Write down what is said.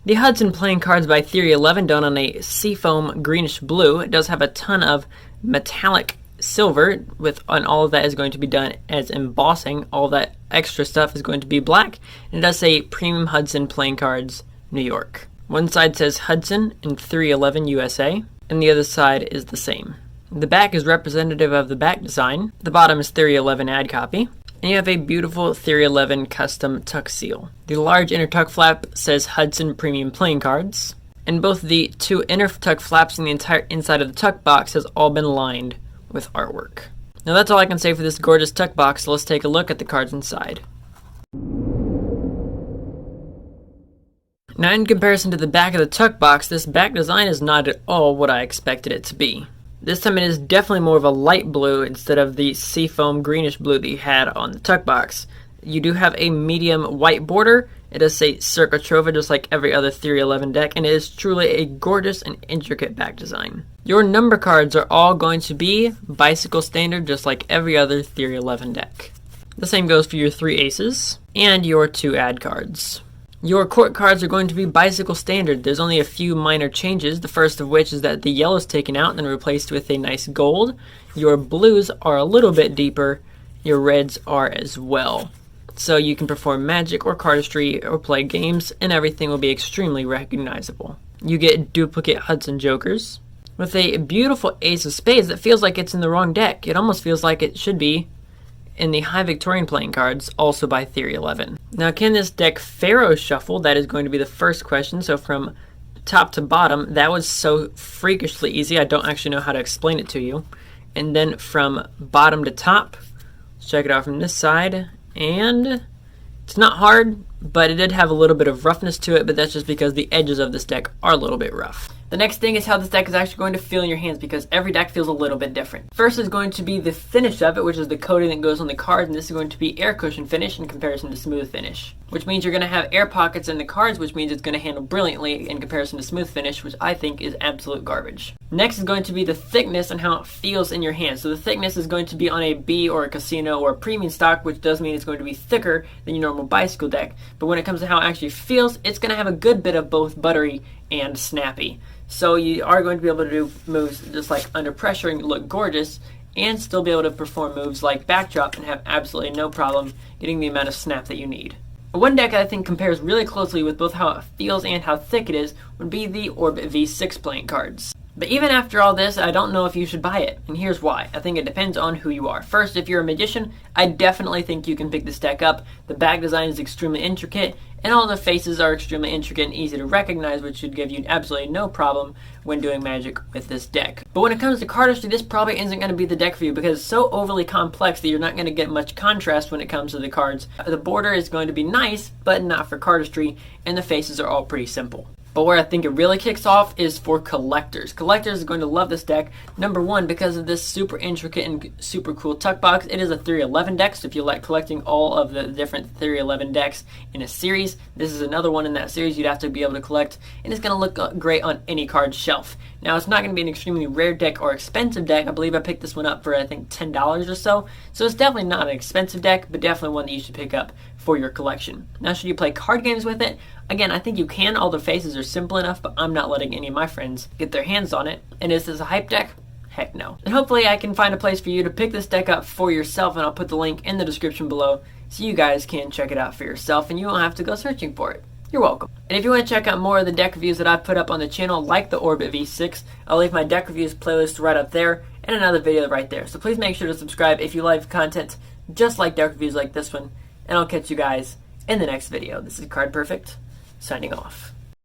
The Hudson playing cards by Theory 11 done on a seafoam greenish blue. It does have a ton of metallic silver, and all of that is going to be done as embossing. All that extra stuff is going to be black. And it does say Premium Hudson playing cards, New York. One side says Hudson in 311 USA, and the other side is the same. The back is representative of the back design. The bottom is Theory 11 ad copy. And you have a beautiful Theory 11 custom tuck seal. The large inner tuck flap says Hudson Premium Playing Cards. And both the two inner tuck flaps and the entire inside of the tuck box has all been lined with artwork. Now that's all I can say for this gorgeous tuck box, so let's take a look at the cards inside. Now in comparison to the back of the tuck box, this back design is not at all what I expected it to be. This time it is definitely more of a light blue instead of the seafoam greenish blue that you had on the tuck box. You do have a medium white border. It does say Circa Trova just like every other Theory 11 deck, and it is truly a gorgeous and intricate back design. Your number cards are all going to be bicycle standard just like every other Theory 11 deck. The same goes for your 3 aces and your 2 ad cards. Your court cards are going to be bicycle standard. There's only a few minor changes, the first of which is that the yellow is taken out and replaced with a nice gold. Your blues are a little bit deeper. Your reds are as well. So you can perform magic or cardistry or play games, and everything will be extremely recognizable. You get duplicate Hudson Jokers with a beautiful ace of spades that feels like it's in the wrong deck. It almost feels like it should be in the High Victorian playing cards, also by Theory 11. Now, can this deck Pharaoh shuffle? That is going to be the first question. So from top to bottom, that was so freakishly easy, I don't actually know how to explain it to you. And then from bottom to top, let's check it out from this side. And it's not hard, but it did have a little bit of roughness to it, but that's just because the edges of this deck are a little bit rough. The next thing is how this deck is actually going to feel in your hands, because every deck feels a little bit different. First is going to be the finish of it, which is the coating that goes on the cards, and this is going to be air cushion finish in comparison to smooth finish, which means you're going to have air pockets in the cards, which means it's going to handle brilliantly in comparison to smooth finish, which I think is absolute garbage. Next is going to be the thickness and how it feels in your hands. So the thickness is going to be on a B or a casino or a premium stock, which does mean it's going to be thicker than your normal bicycle deck. But when it comes to how it actually feels, it's going to have a good bit of both buttery and snappy. So you are going to be able to do moves just like under pressure and look gorgeous, and still be able to perform moves like backdrop and have absolutely no problem getting the amount of snap that you need. One deck I think compares really closely with both how it feels and how thick it is would be the Orbit V6 playing cards. But even after all this, I don't know if you should buy it, and here's why. I think it depends on who you are. First, if you're a magician, I definitely think you can pick this deck up. The back design is extremely intricate, and all the faces are extremely intricate and easy to recognize, which should give you absolutely no problem when doing magic with this deck. But when it comes to cardistry, this probably isn't going to be the deck for you because it's so overly complex that you're not going to get much contrast when it comes to the cards. The border is going to be nice, but not for cardistry, and the faces are all pretty simple. But where I think it really kicks off is for collectors. Collectors are going to love this deck. Number one, because of this super intricate and super cool tuck box. It is a Theory 11 deck, so if you like collecting all of the different Theory 11 decks in a series, this is another one in that series you'd have to be able to collect, and it's going to look great on any card shelf. Now, it's not going to be an extremely rare deck or expensive deck. I believe I picked this one up for, I think, $10 or so. So it's definitely not an expensive deck, but definitely one that you should pick up for your collection. Now, should you play card games with it? Again, I think you can. All the faces are simple enough, but I'm not letting any of my friends get their hands on it. And is this a hype deck? Heck no. And hopefully I can find a place for you to pick this deck up for yourself, and I'll put the link in the description below so you guys can check it out for yourself and you won't have to go searching for it. You're welcome. And if you want to check out more of the deck reviews that I've put up on the channel, like the Orbit V6, I'll leave my deck reviews playlist right up there and another video right there. So please make sure to subscribe if you like content just like deck reviews like this one, and I'll catch you guys in the next video. This is Card Perfect, signing off.